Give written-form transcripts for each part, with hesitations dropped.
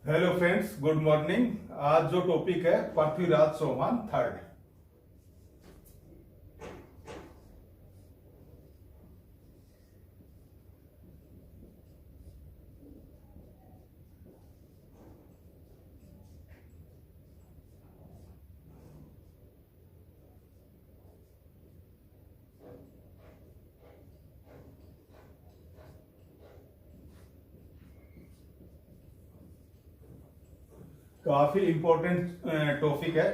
Hello friends, good morning. आज जो topic है पृथ्वीराज चौहान थर्ड। काफी इंपॉर्टेंट टॉपिक है।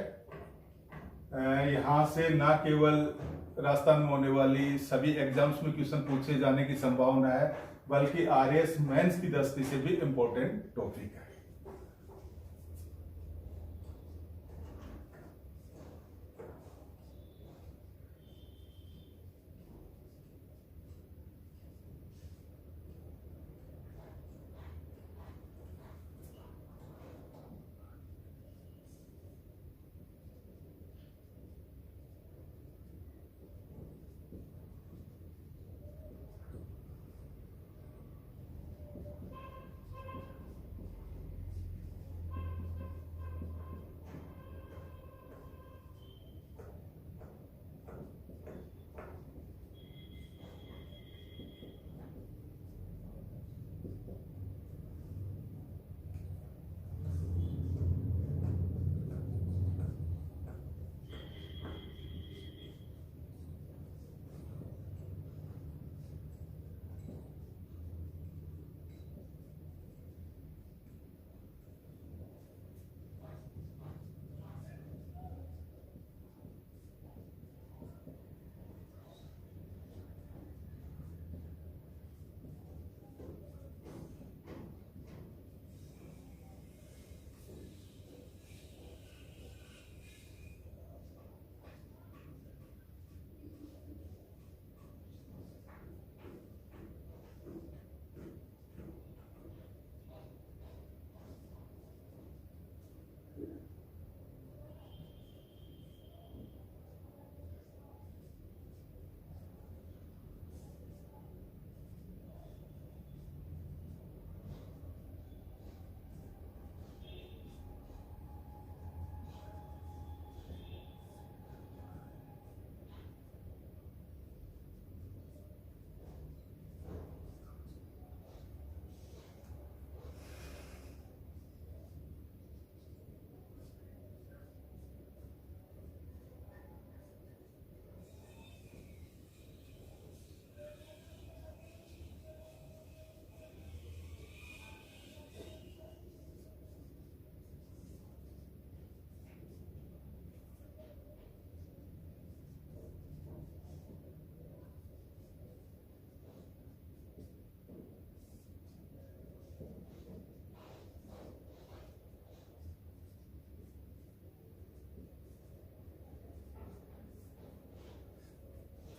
यहाँ से ना केवल राजस्थान में होने वाली सभी एग्जाम्स में क्वेश्चन पूछे जाने की संभावना है, बल्कि आरएएस मेंस की दृष्टि से भी इंपॉर्टेंट टॉपिक है।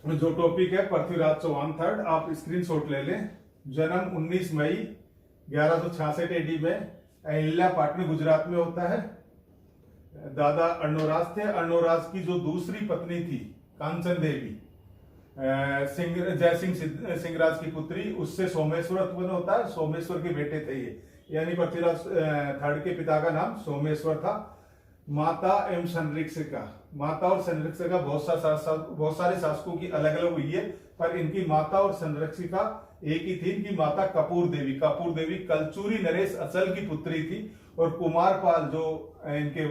जो टॉपिक है पृथ्वीराज चौहान थर्ड, आप स्क्रीनशॉट ले लें। जन्म 19 मई 1166 एडी में अहिल्या पाटन गुजरात में होता है। दादा अर्णोराज थे। अर्णोराज की जो दूसरी पत्नी थी कांचन देवी, जय सिंहराज की पुत्री, उससे सोमेश्वर उत्पन्न होता है। सोमेश्वर के बेटे थे ये, यानी पृथ्वीराज थर्ड के पिता का नाम सोमेश्वर था। माता एवं संरक्षिका, माता और संरक्षिका बहुत सारे शासकों की अलग अलग हुई है, पर इनकी माता और संरक्षिका एक ही थी। इनकी माता कपूर देवी कलचूरी नरेश अचल की पुत्री थी। और कुमारपाल जो इनके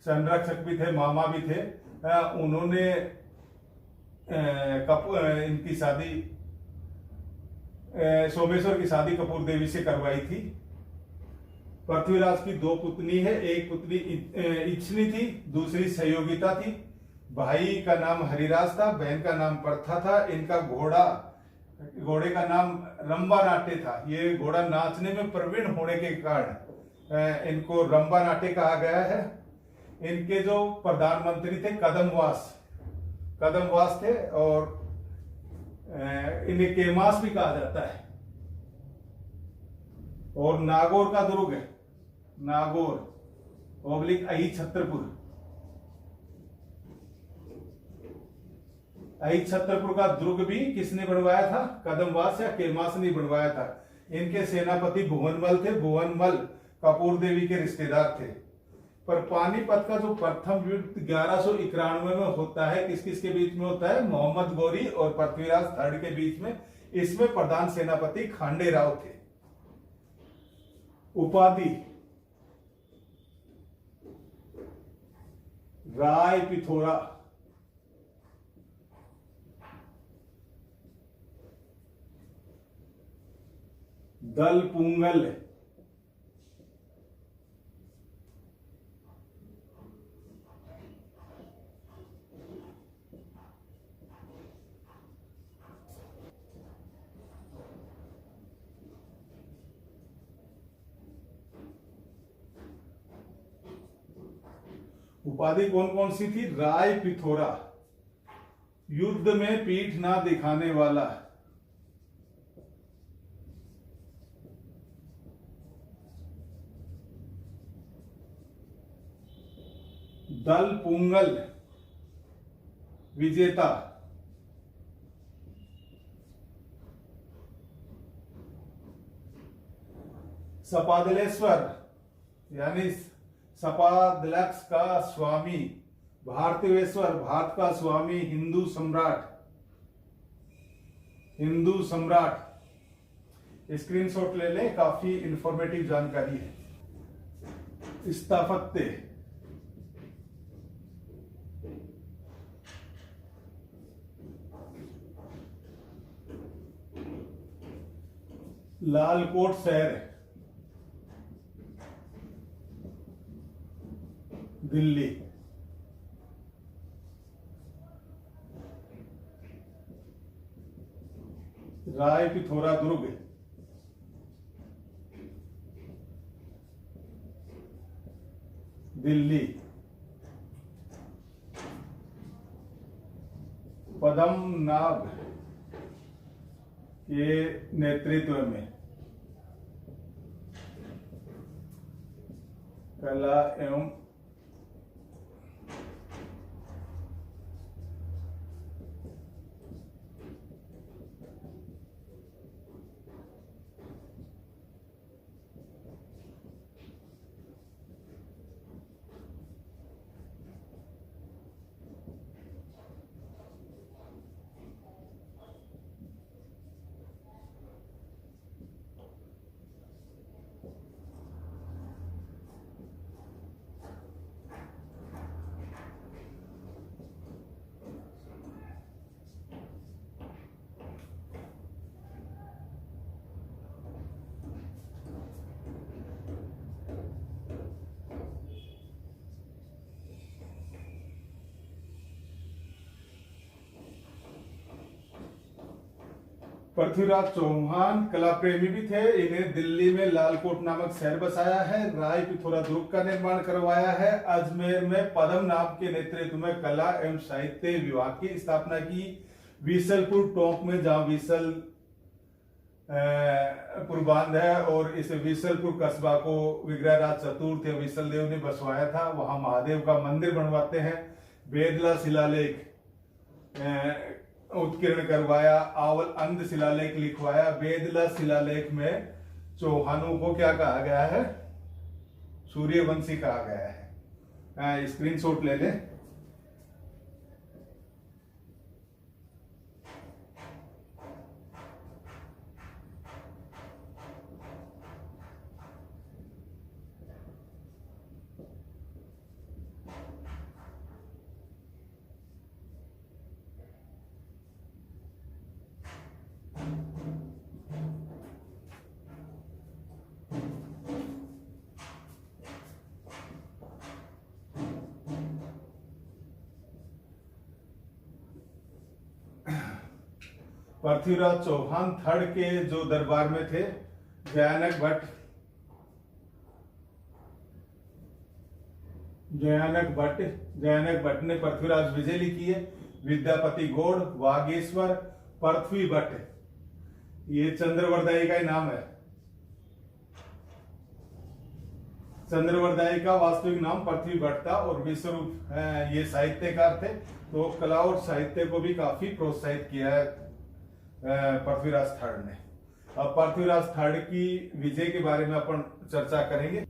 संरक्षक भी थे, मामा भी थे, उन्होंने इनकी शादी सोमेश्वर की शादी कपूर देवी से करवाई थी। पृथ्वीराज की दो पुतनी है, एक पुत्री इच्छनी थी, दूसरी सहयोगिता थी। भाई का नाम हरिराज था, बहन का नाम प्रथा था। इनका घोड़े का नाम रंबा नाट्य था। ये घोड़ा नाचने में प्रवीण होने के कारण इनको रंबा नाट्य कहा गया है। इनके जो प्रधानमंत्री थे कदमवास थे, और इन्हें केमास भी कहा जाता है। और नागौर का दुर्ग है, नागौर ओब्लिक अही छत्रपुर छत्रपुर का दुर्ग भी किसने बनवाया था? कदमवास या केमास ने बनवाया था। इनके सेनापति भुवनमल थे। भुवनमल कपूर देवी के रिश्तेदार थे। पर पानीपत का जो प्रथम युद्ध 1191 में होता है, किस किस के बीच में होता है? मोहम्मद गौरी और पृथ्वीराज थर्ड के बीच में। इसमें प्रधान सेनापति खांडे राव थे। उपाधि राय पिथोरा, दल पुंगल, उपाधि कौन कौन सी थी? राय पिथोरा, युद्ध में पीठ ना दिखाने वाला, दल पुंगल, विजेता, सपादलेश्वर यानी सपादलक्ष का स्वामी, भारतीवेश्वर भारत का स्वामी, हिंदू सम्राट, हिंदू सम्राट। स्क्रीनशॉट ले लें, काफी इंफॉर्मेटिव जानकारी है। स्थापत्य लालकोट शहर, दिल्ली। राय पिथोरा दुर्ग, दिल्ली। पद्मनाभ के नेतृत्व में कला एवं पृथ्वीराज चौहान कला प्रेमी भी थे। इन्हें दिल्ली में लालकोट नामक शहर बसाया है, राय पिथोरा दुर्ग का निर्माण करवाया है, अजमेर में पद्मनाभ के नेतृत्व में कला एवं साहित्य विभाग की स्थापना की, विसलपुर टोंक में जहां विसलपुर बांध है और इस विसलपुर कस्बा को विग्रहराज चतुर्थ या विसल देव ने बसवाया था, वहां महादेव का मंदिर बनवाते हैं। बेदला शिलालेख उत्कीर्ण करवाया, आवल अंध शिलालेख लिखवाया। बेदला शिलालेख में चौहानों को क्या कहा गया है? सूर्यवंशी कहा गया है। स्क्रीनशॉट ले लें। पृथ्वीराज चौहान थर्ड के जो दरबार में थे, जयानक भट्ट ने पृथ्वीराज विजय लिखी है। विद्यापति गौड़, वागेश्वर, पृथ्वी भट्ट, ये चंद्रवरदायी का ही नाम है। चंद्रवरदायी का वास्तविक नाम पृथ्वी भट्ट था और विश्वरूप ये साहित्यकार थे। तो कला और साहित्य को भी काफी प्रोत्साहित किया है पृथ्वीराज थर्ड ने। अब पृथ्वीराज थर्ड की विजय के बारे में अपन चर्चा करेंगे।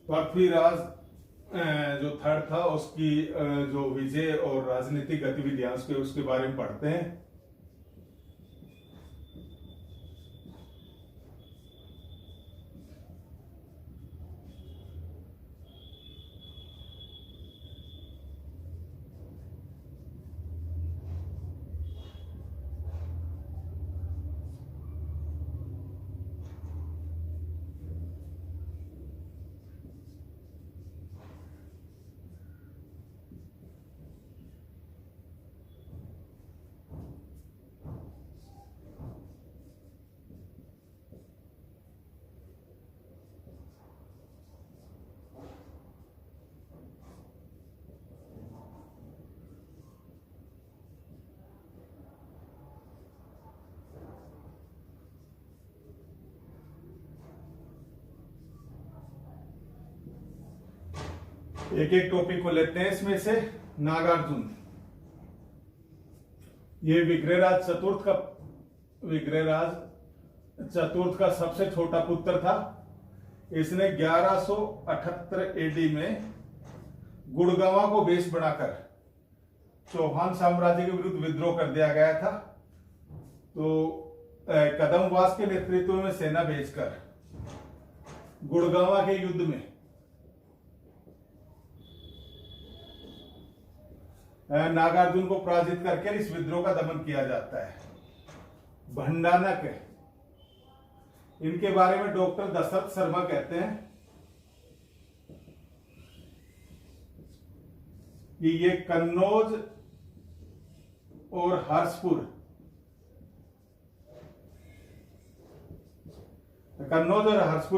पृथ्वीराज जो थर्ड था उसकी जो विजय और राजनीतिक गतिविधियां उसके बारे में पढ़ते हैं। एक एक टॉपिक को लेते हैं। इसमें से नागार्जुन, ये विग्रहराज चतुर्थ का सबसे छोटा पुत्र था। इसने 1178 एडी में गुड़गांवा को बेस बनाकर चौहान साम्राज्य के विरुद्ध विद्रोह कर दिया गया था। तो कदमवास के नेतृत्व में सेना भेजकर गुड़गांवा के युद्ध में नागार्जुन को पराजित करके इस विद्रोह का दमन किया जाता है। भंडानक, इनके बारे में डॉक्टर दशरथ शर्मा कहते हैं कि ये कन्नौज और हर्षपुर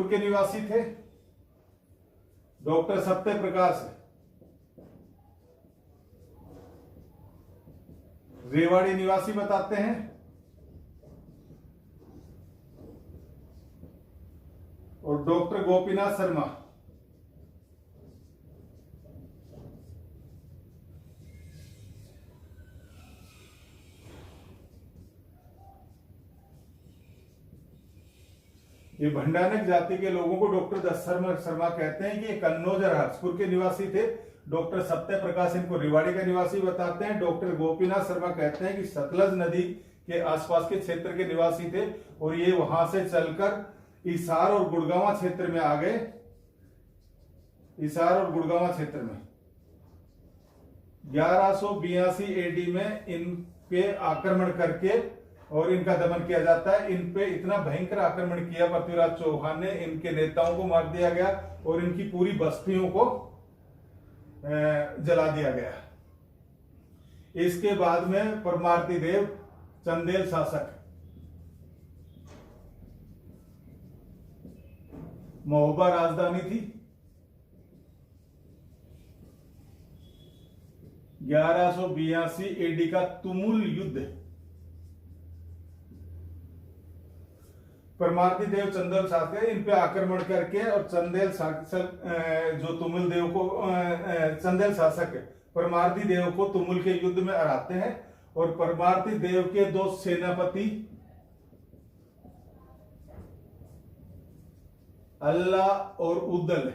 के निवासी थे। डॉक्टर सत्य प्रकाश रेवाड़ी निवासी बताते हैं। और डॉक्टर गोपीनाथ शर्मा ये भंडानक जाति के लोगों को डॉक्टर दशरथ शर्मा कहते हैं कि ये कन्नौज और हर्षपुर के निवासी थे। डॉक्टर सत्य प्रकाश इनको रेवाड़ी का निवासी बताते हैं। डॉक्टर गोपीनाथ शर्मा कहते हैं कि सतलज नदी के आसपास के क्षेत्र के निवासी थे और ये वहां से चलकर हिसार और गुड़गांवा क्षेत्र में आ गए। हिसार और गुड़गांवा क्षेत्र में 1182 एडी में इन पे आक्रमण करके और इनका दमन किया जाता है। इन पे इतना भयंकर आक्रमण किया पृथ्वीराज चौहान ने, इनके नेताओं को मार दिया गया और इनकी पूरी बस्तियों को जला दिया गया। इसके बाद में परमार्ती देव चंदेल शासक महोबा राजधानी थी। 1182 एडी का तुमुल युद्ध परमार्ती देव चंदेल शासक इन पे आक्रमण करके और चंदेल शासक जो तुमुल देव को चंदेल शासक परमार्ती देव को तुमुल के युद्ध में हराते हैं। और परमार्ती देव के दो सेनापति अल्लाह और उदल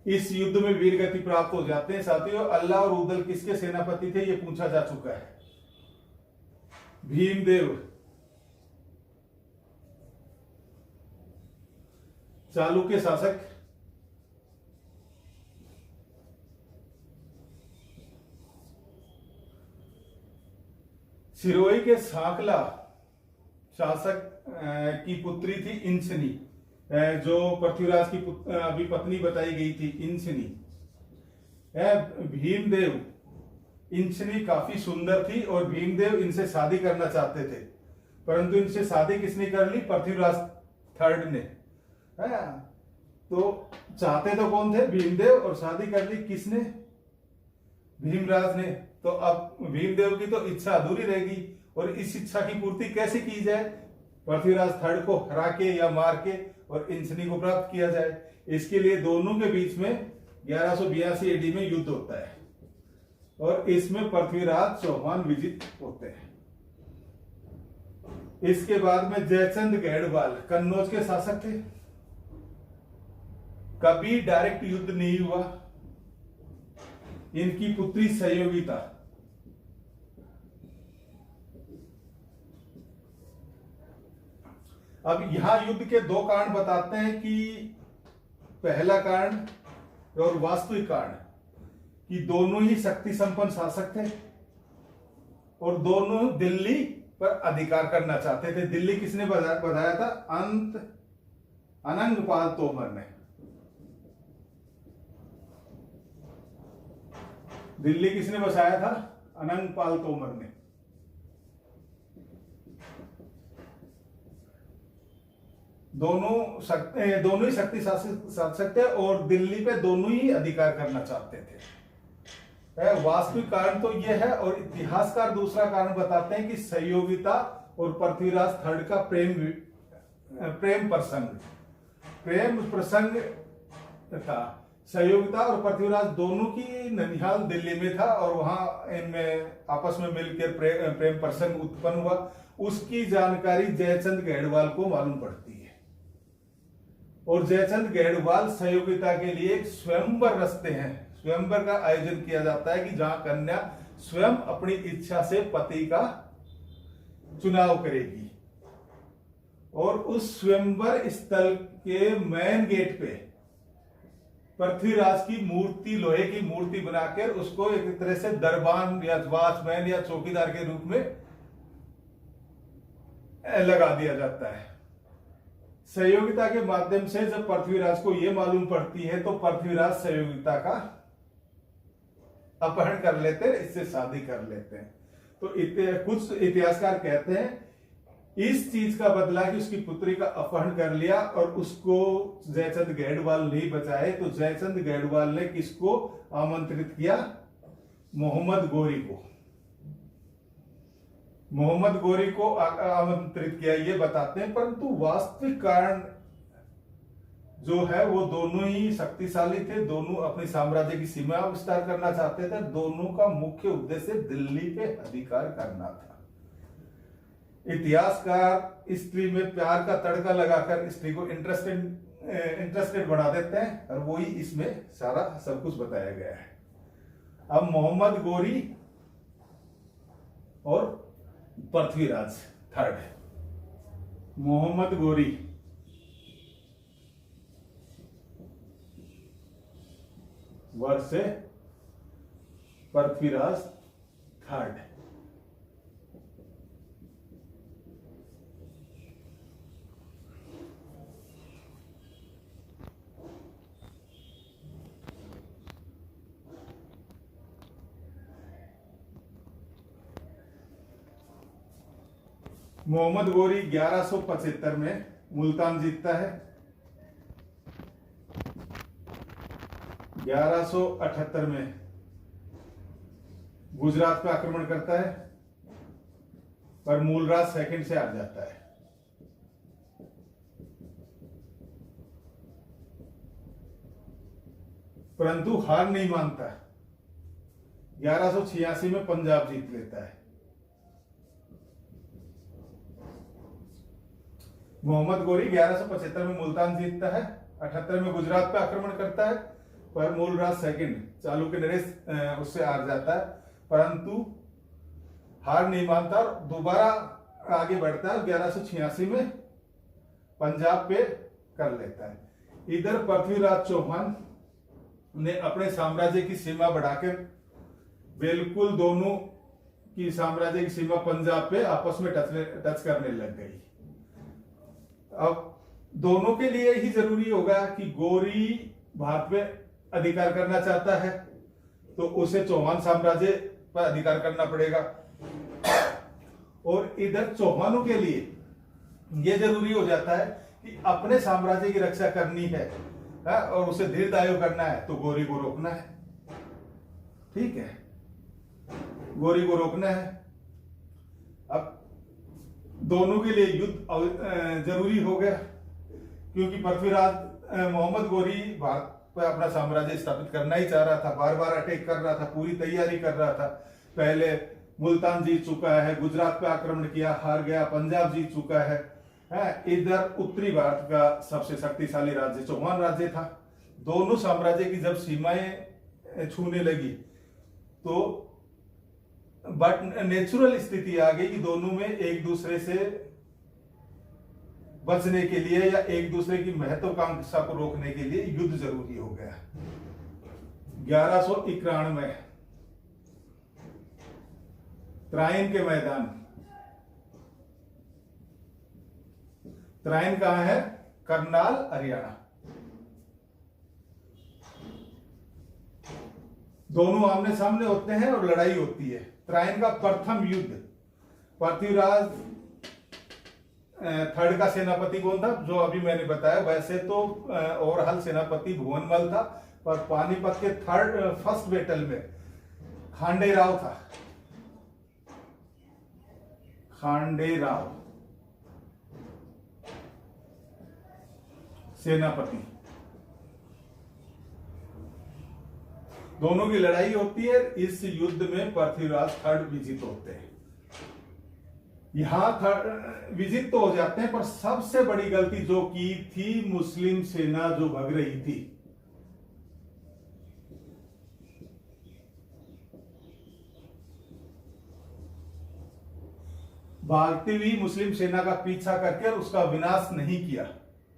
इस युद्ध में वीर गति प्राप्त हो जाते हैं। साथियों, अल्लाह और उदल किसके सेनापति थे ये पूछा जा चुका है। भीमदेव चालुक्य शासक, सिरोही के सांकला शासक की पुत्री थी इंसनी, जो पृथ्वीराज की अभी पत्नी बताई गई थी इंसनी। भीमदेव, इंसनी काफी सुंदर थी और भीमदेव इनसे शादी करना चाहते थे, परंतु इनसे शादी किसने कर ली? पृथ्वीराज थर्ड ने। तो चाहते तो कौन थे? भीमदेव, और शादी कर ली किसने? भीमराज ने। तो अब भीमदेव की तो इच्छा अधूरी रहेगी और इस इच्छा की पूर्ति कैसे की जाए? पृथ्वीराज थर्ड को हरा के या मार के और इंसनी को प्राप्त किया जाए। इसके लिए दोनों के बीच में 1182 एडी में युद्ध होता है और इसमें पृथ्वीराज चौहान विजित होते हैं। इसके बाद में जयचंद गढ़वाल कन्नौज के शासक थे। कभी डायरेक्ट युद्ध नहीं हुआ। इनकी पुत्री सहयोगिता अब यहां युद्ध के दो कारण बताते हैं कि पहला कारण और वास्तविक कारण कि दोनों ही शक्ति संपन्न शासक थे और दोनों दिल्ली पर अधिकार करना चाहते थे। दिल्ली किसने बताया था? अनंगपाल तोमर ने। दिल्ली किसने बसाया था? अनंगपाल तोमर ने। दोनों ही शक्ति शासक थे और दिल्ली पे दोनों ही अधिकार करना चाहते थे। वास्तविक कारण तो यह है और इतिहासकार दूसरा कारण बताते हैं कि सहयोगिता और पृथ्वीराज थर्ड का प्रेम प्रसंग था। सहयोगिता और पृथ्वीराज दोनों की ननिहाल दिल्ली में था और वहां इनमें आपस में मिलकर प्रेम प्रसंग उत्पन्न हुआ। उसकी जानकारी जयचंद गढ़वाल को मालूम पड़ती है और जयचंद गढ़वाल सहयोगिता के लिए एक स्वयंवर रचते हैं। स्वयंवर का आयोजन किया जाता है कि जहां कन्या स्वयं अपनी इच्छा से पति का चुनाव करेगी और उस स्वयंवर स्थल के मेन गेट पे पृथ्वीराज की मूर्ति, लोहे की मूर्ति बनाकर उसको एक तरह से दरबान या वॉचमैन या चौकीदार के रूप में लगा दिया जाता है। सहयोगिता के माध्यम से जब पृथ्वीराज को यह मालूम पड़ती है तो पृथ्वीराज सहयोगिता का अपहरण कर लेते हैं, इससे शादी कर लेते हैं। तो कुछ इतिहासकार कहते हैं इस चीज का बदला कि उसकी पुत्री का अपहरण कर लिया और उसको जयचंद गढ़वाल नहीं बचाए तो जयचंद गढ़वाल ने किसको आमंत्रित किया? मोहम्मद गोरी को। मोहम्मद गोरी को आमंत्रित किया ये बताते हैं, परंतु वास्तविक कारण जो है वो दोनों ही शक्तिशाली थे। दोनों अपने साम्राज्य की सीमा विस्तार करना चाहते थे। दोनों का मुख्य उद्देश्य दिल्ली पे अधिकार करना था। इतिहासकार स्त्री में प्यार का तड़का लगाकर स्त्री को इंटरेस्टेड बना देते हैं और वही इसमें सारा सब कुछ बताया गया है। अब मोहम्मद गोरी और पृथ्वीराज थर्ड। मोहम्मद गोरी वर्ष पृथ्वीराज थर्ड। मोहम्मद गोरी 1175 में मुल्तान जीतता है। 1178 में गुजरात पे आक्रमण करता है पर मूलराज सेकंड से हार जाता है। परंतु हार नहीं मानता। 1186 में पंजाब जीत लेता है। मोहम्मद गोरी 1175 में मुल्तान जीतता है, 78 में गुजरात पे आक्रमण करता है पर मूलराज सेकंड चालुक्य नरेश उससे हार जाता है, परंतु हार नहीं मानता और दोबारा आगे बढ़ता है। 1186 में पंजाब पे कर लेता है। इधर पृथ्वीराज चौहान ने अपने साम्राज्य की सीमा बढ़ाकर बिल्कुल दोनों की साम्राज्य की सीमा पंजाब पे आपस में टच करने लग गई। अब दोनों के लिए ही जरूरी होगा कि गोरी भारत पे अधिकार करना चाहता है तो उसे चौहान साम्राज्य पर अधिकार करना पड़ेगा और इधर चौहानों के लिए यह जरूरी हो जाता है कि अपने साम्राज्य की रक्षा करनी है और उसे दीर्घायु करना है तो गोरी को रोकना है। ठीक है, गोरी को रोकना है। अब दोनों के लिए युद्ध जरूरी हो गया, क्योंकि पृथ्वीराज मोहम्मद गोरी भारत पर अपना साम्राज्य स्थापित करना ही चाह रहा था, बार बार अटैक कर रहा था, पूरी तैयारी कर रहा था। पहले मुल्तान जीत चुका है, गुजरात पे आक्रमण किया, हार गया, पंजाब जीत चुका है। इधर उत्तरी भारत का सबसे शक्तिशाली राज्य चौहान राज्य था। दोनों साम्राज्य की जब सीमाएं छूने लगी तो बट नेचुरल स्थिति आ गई कि दोनों में एक दूसरे से बचने के लिए या एक दूसरे की महत्वाकांक्षा को रोकने के लिए युद्ध जरूरी हो गया। 1191 त्राइन के मैदान। त्राइन कहां है? करनाल, हरियाणा। दोनों आमने सामने होते हैं और लड़ाई होती है। त्राइन का प्रथम युद्ध, पृथ्वीराज थर्ड का सेनापति कौन था? जो अभी मैंने बताया। वैसे तो ओवरऑल सेनापति भुवनमल था, पर पानीपत के फर्स्ट बैटल में खांडे राव था। खांडे राव सेनापति। दोनों की लड़ाई होती है। इस युद्ध में पृथ्वीराज थर्ड विजित होते हैं। यहां विजित तो हो जाते हैं, पर सबसे बड़ी गलती जो की थी, मुस्लिम सेना जो भग रही थी, भागती हुई मुस्लिम सेना का पीछा करके उसका विनाश नहीं किया।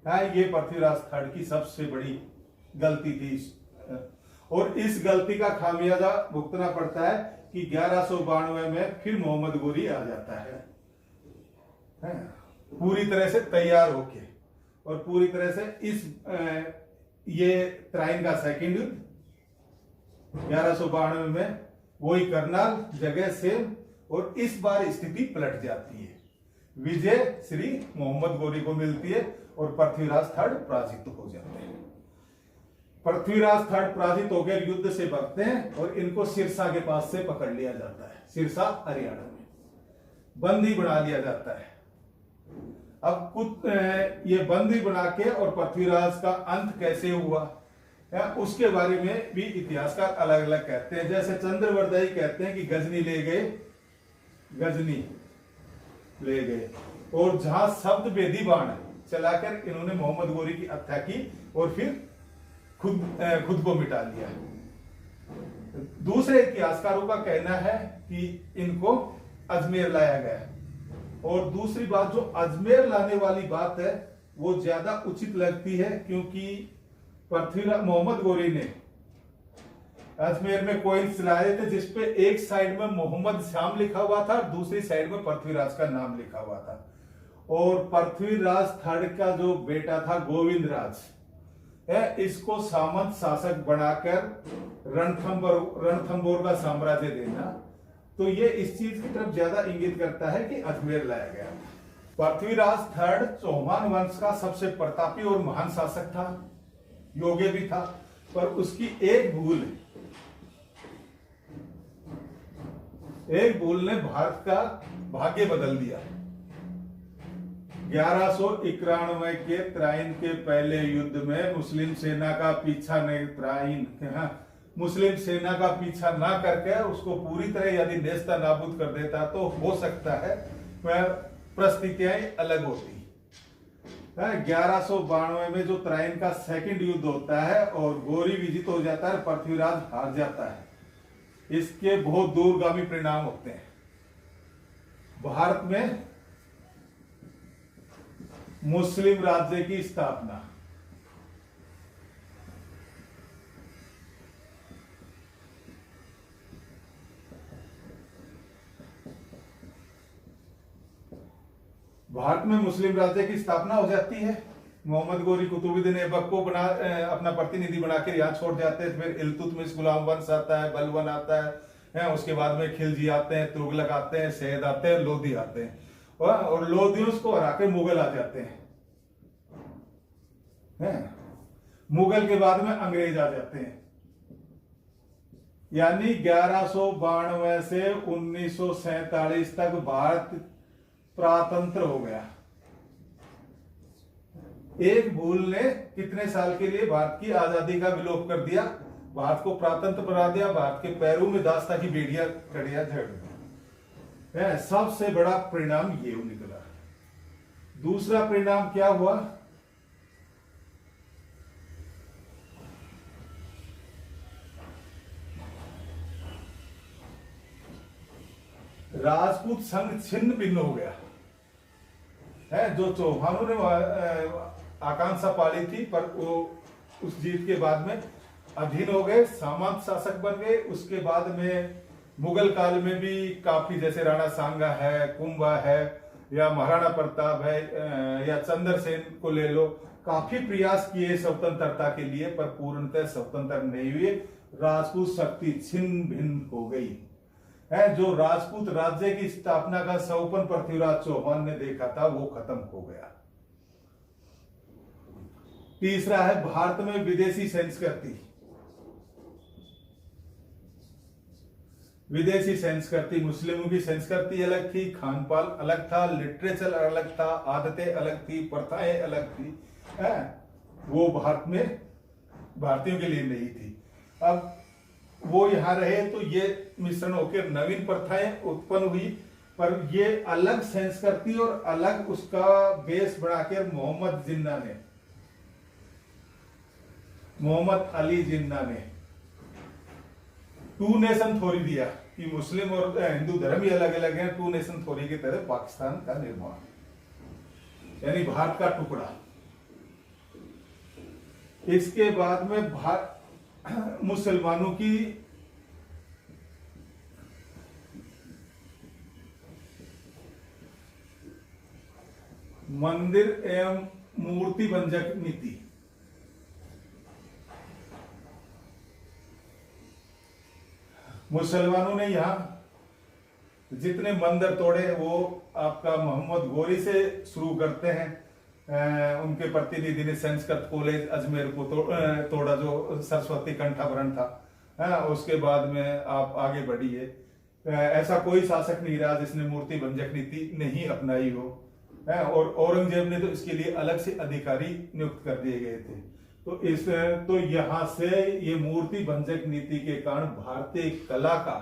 ये पृथ्वीराज थर्ड की सबसे बड़ी गलती थी। और इस गलती का खामियाजा भुगतना पड़ता है कि 1192 में फिर मोहम्मद गोरी आ जाता है, पूरी तरह से तैयार होके, और पूरी तरह से ये त्राइन का सेकंड युद्ध 1192 में वही करनाल जगह सेम, और इस बार स्थिति पलट जाती है। विजय श्री मोहम्मद गोरी को मिलती है और पृथ्वीराज थर्ड पराजित हो जाते हैं। पृथ्वीराज थर्ड पराजित होकर युद्ध से भागते हैं और इनको सिरसा के पास से पकड़ लिया जाता है। सिरसा हरियाणा में बंदी बना लिया जाता है। अब कुछ ये बंदी बना के और पृथ्वीराज का अंत कैसे हुआ उसके बारे में भी इतिहासकार अलग अलग कहते हैं। जैसे चंद्रवरदाई कहते हैं कि गजनी ले गए और जहां शब्द वेदी बाण चलाकर इन्होंने मोहम्मद गोरी की हत्या की और फिर खुद को मिटा लिया। दूसरे इतिहासकारों का कहना है कि इनको अजमेर लाया गया, और दूसरी बात जो अजमेर लाने वाली बात है वो ज्यादा उचित लगती है, क्योंकि पृथ्वीराज मोहम्मद गोरी ने अजमेर में कॉइन्स लाए थे जिसपे एक साइड में मोहम्मद शाम लिखा हुआ था और दूसरी साइड में पृथ्वीराज का नाम लिखा हुआ था। और पृथ्वीराज थर्ड का जो बेटा था गोविंद राज, इसको सामंत शासक बनाकर रणथंबोर का साम्राज्य देना, तो ये इस चीज की तरफ ज्यादा इंगित करता है कि अजमेर लाया गया। पृथ्वीराज थर्ड चौहान वंश का सबसे प्रतापी और महान शासक था, योग्य भी था, पर उसकी एक भूल ने भारत का भाग्य बदल दिया। 1191 के त्राइन के पहले युद्ध में मुस्लिम सेना का पीछा मुस्लिम सेना का पीछा ना करके उसको पूरी तरह यदि नेस्ता नाबूद कर देता तो हो सकता है परिस्थितियां अलग होती। 1192 में जो त्राइन का सेकंड युद्ध होता है और गोरी विजित हो जाता है, पृथ्वीराज हार जाता है, इसके बहुत दूरगामी परिणाम होते हैं। भारत में मुस्लिम राज्य की स्थापना, भारत में मुस्लिम राज्य की स्थापना हो जाती है। मोहम्मद गोरी कुतुबुद्दीन ऐबक को अपना प्रतिनिधि बनाकर यहाँ छोड़ जाते हैं। फिर इल्तुतमिश गुलाम वंश आता है, बलबन आता है, उसके बाद में खिलजी आते हैं, तुगलक आते हैं, सैयद आते हैं, लोधी आते हैं, और लोधियों को हरा के मुगल आ जाते हैं। मुगल के बाद में अंग्रेज आ जाते हैं। यानी 1192 से 1947 तक भारत प्रातंत्र हो गया। एक भूल ने कितने साल के लिए भारत की आजादी का विलोप कर दिया, भारत को प्रातंत्र बना दिया, भारत के पैरों में दास्ता की बेड़ियां कड़ियां झड़ गई। सबसे बड़ा परिणाम ये निकला। दूसरा परिणाम क्या हुआ? राजपूत संघ छिन्न भिन्न हो गया है। जो चौहानों ने आकांक्षा पाली थी, पर वो उस जीत के बाद में अधीन हो गए, सामंत शासक बन गए। उसके बाद में मुगल काल में भी काफी, जैसे राणा सांगा है, कुंभा है, या महाराणा प्रताप है, या चंद्रसेन को ले लो, काफी प्रयास किए स्वतंत्रता के लिए, पर पूर्णतः स्वतंत्र नहीं हुए। राजपूत शक्ति छिन्न भिन्न हो गई है। जो राजपूत राज्य की स्थापना का सपन पृथ्वीराज चौहान ने देखा था, वो खत्म हो गया। तीसरा है भारत में विदेशी संस्कृति। विदेशी संस्कृति, मुस्लिमों की संस्कृति अलग थी, खान पान अलग था, लिटरेचर अलग था, आदतें अलग थी, प्रथाएं अलग थी, वो भारत में भारतीयों के लिए नहीं थी। अब वो यहां रहे तो ये मिश्रण होकर नवीन प्रथाएं उत्पन्न हुई, पर ये अलग संस्कृति और अलग उसका बेस बनाकर मोहम्मद अली जिन्ना ने टू नेशन थ्योरी दिया कि मुस्लिम और हिंदू धर्म ही अलग अलग हैं। टू नेशन थ्योरी की तरह पाकिस्तान का निर्माण, यानी भारत का टुकड़ा। इसके बाद में मुसलमानों की मंदिर एवं मूर्ति बंजक नीति। मुसलमानों ने यहां जितने मंदिर तोड़े, वो आपका मोहम्मद गोरी से शुरू करते हैं। उनके प्रतिनिधि ने संस्कृत कॉलेज अजमेर को तोड़ा, जो सरस्वती कंठाभरण था। उसके बाद में आप आगे बढ़िए, ऐसा कोई शासक नहीं रहा जिसने मूर्ति भंजक नीति नहीं अपनाई हो। और औरंगजेब ने तो इसके लिए अलग से अधिकारी नियुक्त कर दिए गए थे। तो यहां से ये मूर्ति भंजक नीति के कारण भारतीय कला का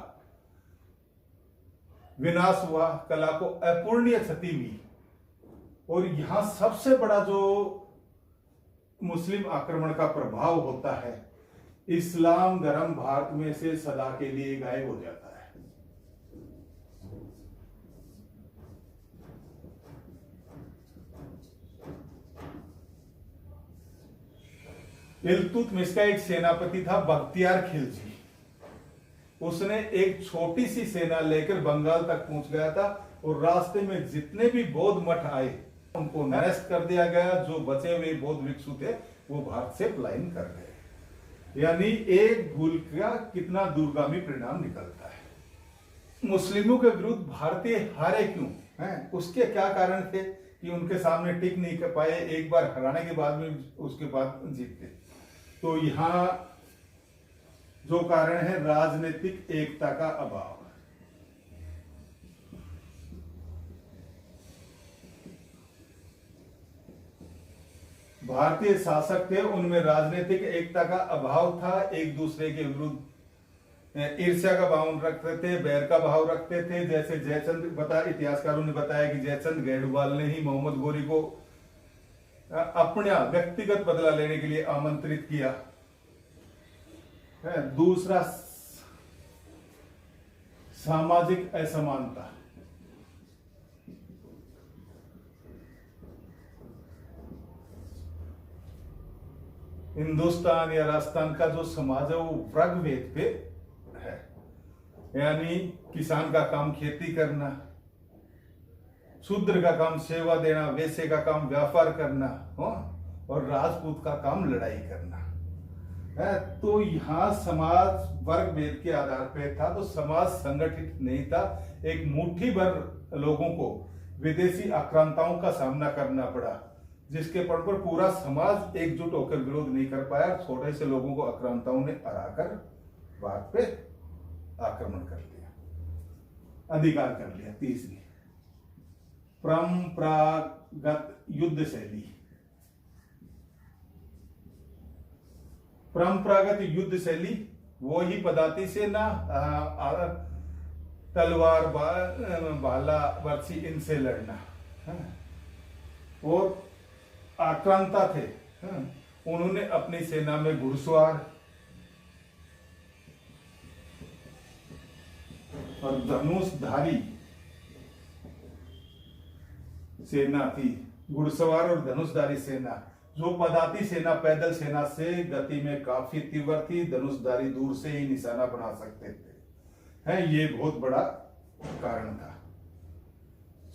विनाश हुआ, कला को अपूर्णीय क्षति हुई। और यहां सबसे बड़ा जो मुस्लिम आक्रमण का प्रभाव होता है, इस्लाम धर्म भारत में से सदा के लिए गायब हो जाता है। इल्तुतमिश का एक सेनापति था बख्तियार खिलजी। उसने एक छोटी सी सेना लेकर बंगाल तक पहुंच गया था, और रास्ते में जितने भी बौद्ध मठ आए उनको नष्ट कर दिया गया। जो बचे हुए बौद्ध भिक्षु थे वो भारत से पलायन कर गए। यानी एक भूल का कितना दूरगामी परिणाम निकलता है। मुस्लिमों के विरुद्ध भारतीय हारे क्यों हैं? उसके क्या कारण थे कि उनके सामने टिक नहीं कर पाए? एक बार हराने के बाद में उसके बाद जीतते। तो यहां जो कारण है, राजनीतिक एकता का अभाव। भारतीय शासक थे, उनमें राजनीतिक एकता का अभाव था। एक दूसरे के विरुद्ध ईर्ष्या का भाव रखते थे, बैर का भाव रखते थे। जैसे इतिहासकारों ने बताया कि जयचंद गढ़वाल ने ही मोहम्मद गोरी को अपना व्यक्तिगत बदला लेने के लिए आमंत्रित किया। दूसरा, सामाजिक असमानता। हिंदुस्तान या राजस्थान का जो समाज है वो वर्ग भेद पे है। यानी किसान का काम खेती करना, शूद्र का काम सेवा देना, वैश्य का काम व्यापार करना, और राजपूत का काम लड़ाई करना है। तो यहां समाज वर्ग भेद के आधार पर था। तो समाज संगठित नहीं था। एक मुट्ठी भर लोगों को विदेशी आक्रांताओं का सामना करना पड़ा, जिसके पर पूरा समाज एकजुट होकर विरोध नहीं कर पाया। छोटे से लोगों को आक्रांताओं ने हराकर भारत पे आक्रमण कर लिया, अधिकार कर लिया। तीसरी, परंपरागत युद्ध शैली। परंपरागत युद्ध शैली वो ही पदाती सेना, तलवार, भाला, बर्छी, इनसे लड़ना, और आक्रांता थे। उन्होंने अपनी सेना में घुड़सवार और धनुषधारी सेना थी। घुड़सवार और धनुषधारी सेना, जो पदाती सेना पैदल सेना से गति में काफी तीव्र थी, धनुषधारी दूर से ही निशाना बना सकते थे। ये बहुत बड़ा कारण था।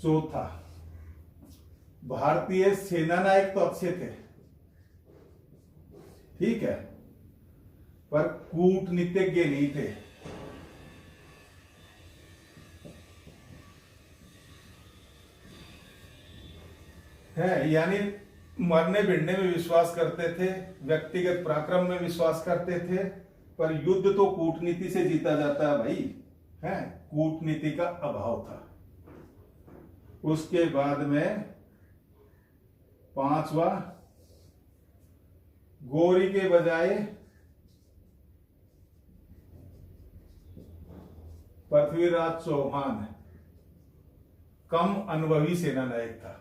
चौथा, भारतीय सेना नायक तो अच्छे थे, ठीक है, पर कूटनीतिज्ञ नहीं थे। यानी मरने भिड़ने में विश्वास करते थे, व्यक्तिगत पराक्रम में विश्वास करते थे, पर युद्ध तो कूटनीति से जीता जाता है भाई, है। कूटनीति का अभाव था। उसके बाद में पांचवा, गौरी के बजाय पृथ्वीराज चौहान कम अनुभवी सेना नायक था।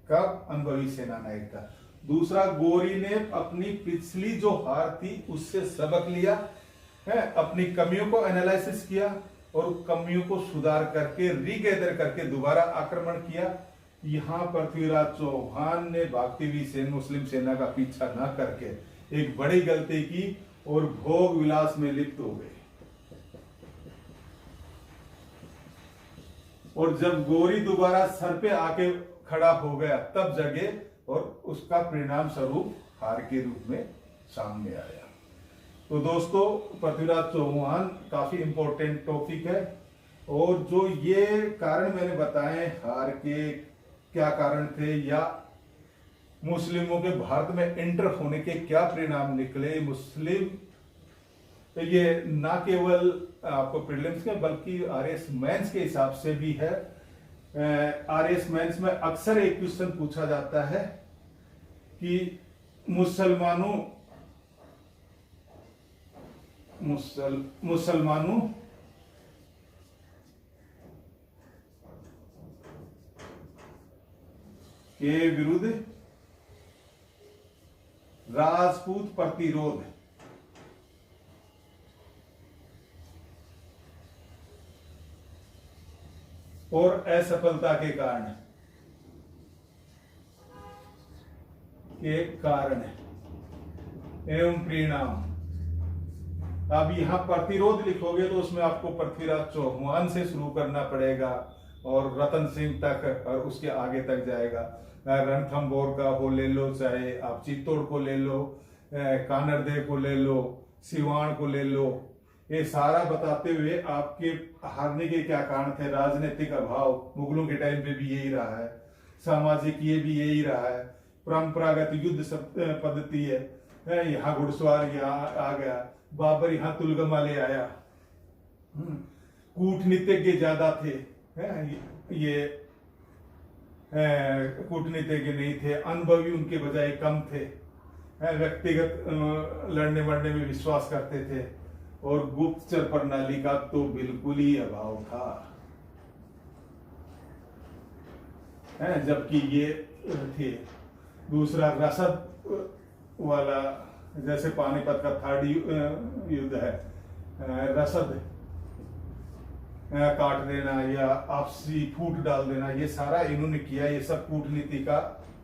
कब अनुभवी सेना नायक था। दूसरा, गौरी ने अपनी पिछली जो हार थी उससे सबक लिया है, अपनी कमियों को एनालिसिस किया और कमियों को सुधार करके रीगैदर करके दोबारा आक्रमण किया। यहां पृथ्वीराज चौहान ने भागती हुई मुस्लिम सेना का पीछा न करके एक बड़ी गलती की और भोग विलास में लिप्त हो गए। और जब गौरी दोबारा सर पे आके खड़ा हो गया तब जगे और उसका परिणाम स्वरूप हार के रूप में सामने आया। तो दोस्तों, पृथ्वीराज चौहान काफी इंपॉर्टेंट टॉपिक है, और जो ये कारण मैंने बताए हार के क्या कारण थे, या मुस्लिमों के भारत में एंटर होने के क्या परिणाम निकले, मुस्लिम तो ये ना केवल आपको प्रीलिम्स के बल्कि आरएस मेंस के हिसाब से भी है। आरएस मेंस में अक्सर एक क्वेश्चन पूछा जाता है कि मुसलमानों के विरुद्ध राजपूत प्रतिरोध और असफलता के कारण एवं परिणाम। अब यहां प्रतिरोध लिखोगे तो उसमें आपको पृथ्वीराज चौहान से शुरू करना पड़ेगा और रतन सिंह तक और उसके आगे तक जाएगा। रणथंभौर का हो ले लो, चाहे आप चित्तौड़ को ले लो, कानरदेव को ले लो, सिवान को ले लो, ये सारा बताते हुए आपके हारने के क्या कारण थे। राजनीतिक अभाव, मुगलों के टाइम पे भी यही रहा है, सामाजिक ये भी यही रहा है, परंपरागत युद्ध पद्धति है, यहाँ घुड़सवार यहाँ आ गया, बाबर यहाँ तुलगमा ले आया, कूटनीतिज्ञ ज्यादा थे, ये कूटनीतिज्ञ नहीं थे, अनुभवी उनके बजाय कम थे, व्यक्तिगत लड़ने मरने में विश्वास करते थे, और गुप्तचर प्रणाली का तो बिल्कुल ही अभाव था, जबकि ये थे। दूसरा, रसद वाला, जैसे पानीपत का थर्ड युद्ध है, रसद काट देना या आपसी फूट डाल देना, ये सारा इन्होंने किया, ये सब कूटनीति का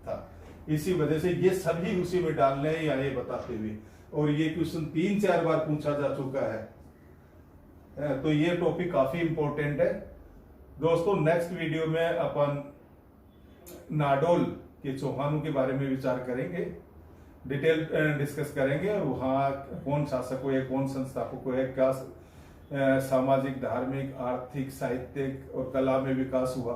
था। इसी वजह से ये सभी उसी में डालने ही आए बताते हुए, और ये क्वेश्चन 3-4 बार पूछा जा चुका है, तो ये टॉपिक काफी इंपॉर्टेंट है। दोस्तों, नेक्स्ट वीडियो में अपन नाडोल के चौहानों के बारे में विचार करेंगे, डिटेल डिस्कस करेंगे, और वहाँ कौन शासकों है, कौन संस्थापकों है, क्या सामाजिक, धार्मिक, आर्थिक, साहित्यिक और कला में विकास हुआ,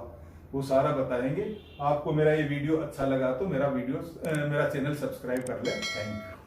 वो सारा बताएंगे। आपको मेरा ये वीडियो अच्छा लगा तो मेरा चैनल सब्सक्राइब कर लें। Thank you.